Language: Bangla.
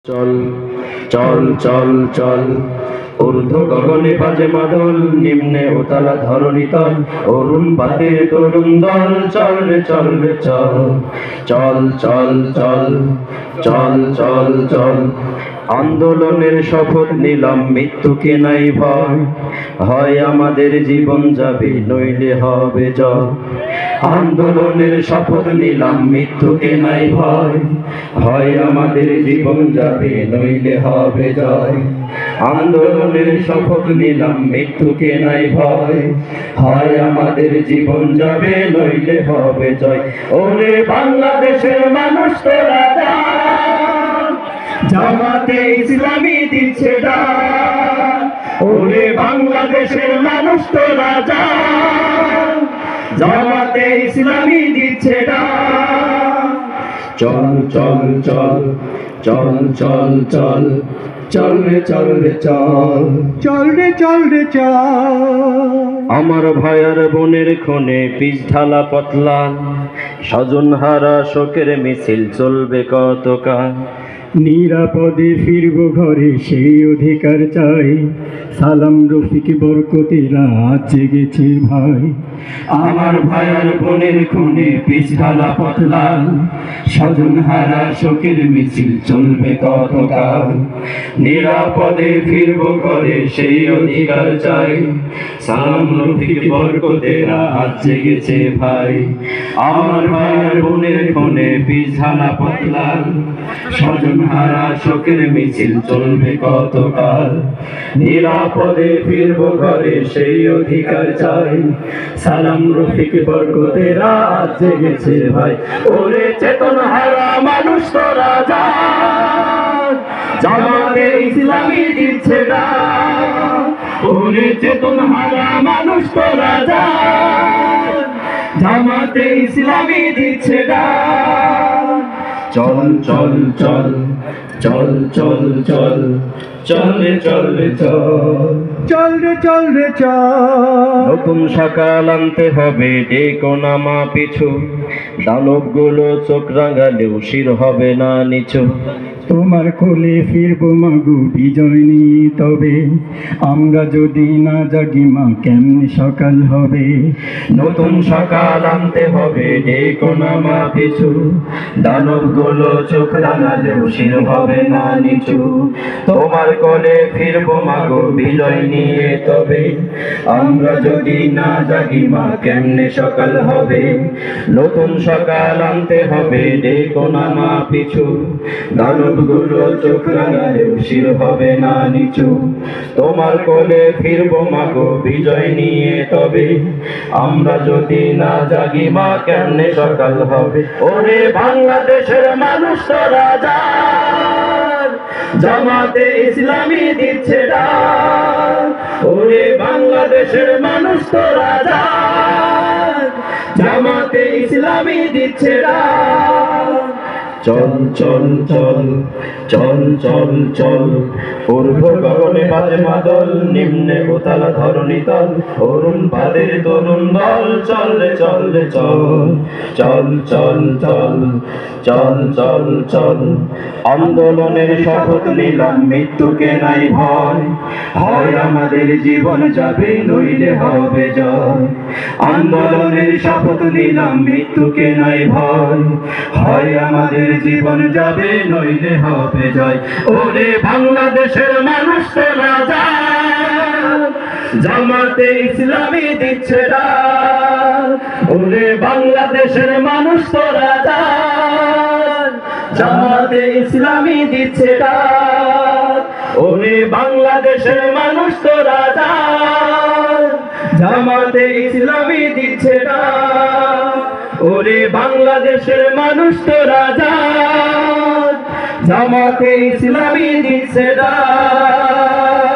চল চল চল চল ঊর্ধ্ব গগনে বাজে মাদল, নিম্নে উতলা ধরণী তল, অরুণ পাতে তরুণ দল। চল রে চল রে চল, চল চল চল চল চল চল। আন্দোলনের শপথ নিলাম, মৃত্যুকে নাই ভয়, হয় আমাদের জীবন যাবে নইলে হবে জয়। আন্দোলনের শপথ নিলাম, মৃত্যুকে নাই ভয়, হয় আমাদের জীবন যাবে নইলে হবে জয়। আন্দোলনের শপথ নিলাম, মৃত্যুকে নাই ভয়, হয় আমাদের জীবন যাবে নইলে হবে জয়। ওরে বাংলাদেশের মানুষ তোরা জান, জামাতে ইসলামী দিচ্ছে ডাক। ওরে বাংলাদেশের মানুষ তোরা জান, জামাতে ইসলামী দিচ্ছে ডাক। চল চল চল চল চল চল চল রে চল রে চল, চল রে চল রে চল। আমার ভাইয়ার বোনের খুনে পিছ ঢালা পতলান, স্বজন হারা শোকের মিছিল চলবে কতকাল। নিরাপদে ফিরব ঘরে সেই অধিকার চাই, সালাম রফিক বরকতেরা আজ জেগেছে ভাই। আমার ভাইয়ার বোনের খুনে পিছ ঢালা পতলান, স্বজন হারা শোকের মিছিল চলবে কতকাল। নিরাপদে ফিরব ঘরে সেই অধিকার চাই, সালাম রফিক বরকতেরা আজ জেগেছে ভাই। আমার ভাইয়ার বোনের খুনে পিছ ঢালা পতলান, স্বজন হারা শোকের মিছিল চলবে কতকাল। নিরাপদে ফিরব ঘরে সেই অধিকার চাই, সালাম রফিক বরকতেরা আজ জেগেছে ভাই। ওরে চেতন হারা মানুষ তোরা জান, জামাতে ইসলামী দিচ্ছে ডাক। ওরে চেতন হারা মানুষ তোরা জান, জামাতে ইসলামী দিচ্ছে ডাক। চল চল চল চল চল চল চল রে চল রে চল, চল রে চল রে চল। নতুন সকাল আনতে হবে ডেকো নামা পিছু, দানবগুলো চোখ রাঙালেও শির হবে না নিচু। তোমার কোলে ফিরবো মাগু বিজয় নিয়ে, তবে আমরা যদি না জাগি মা কেমনে সকাল হবে। নতুন সকাল আনতে হবে ডেকো নামা পিছু, দানবগুলো চোখ রাঙালেও শির হবে না নিচু। তোমার কোলে ফিরবো মাগো বিজয় নিয়ে, তবে আমরা যদি না জাগি মা কেমনে সকাল হবে। নতুন সকাল আনতে হবে ডেকো নামা পিছু, দানবগুলো চোখ রাঙালেও শির হবে না নিচু। তোমার কোলে ফিরবো মাগো বিজয় নিয়ে, তবে আমরা যদি না জাগি মা কেমনে সকাল হবে। ওরে বাংলাদেশের মানুষ তোরা জান, জামাতে ইসলামী দিচ্ছে ডাক। ওরে বাংলাদেশের মানুষ তোরা জান, জামাতে ইসলামী দিচ্ছে ডাক। চল চল চল চল চল চল পূর্ব গগনে বাজে মাদল, নিম্নে উতলা ধরণী তল, অরুণ পাদের তরুণ দল। চল রে চল রে চল, চল চল চল চল চল চল। আন্দোলনের শপথ নিলাম, মৃত্যুকে নাই ভয়, হয় আমাদের জীবন যাবে নইলে হবে জয়। আন্দোলনের শপথ নিলাম, মৃত্যুকে নাই ভয়, হয় আমাদের জীবন যাবে নইলে হবে জয়। ওরে বাংলাদেশের মানুষ তোরা জান, জামাতে ইসলামী দিচ্ছে ডাক। ওরে বাংলাদেশের মানুষ তোরা জান, জামাতে ইসলামী দিচ্ছে ডাক। ওরে বাংলাদেশের মানুষ তোরা জান, জামাতে ইসলামী দিচ্ছে ডাক। ওরে বাংলাদেশের মানুষ তোরা জান, জামাতে ইসলামী দিচ্ছে ডাক।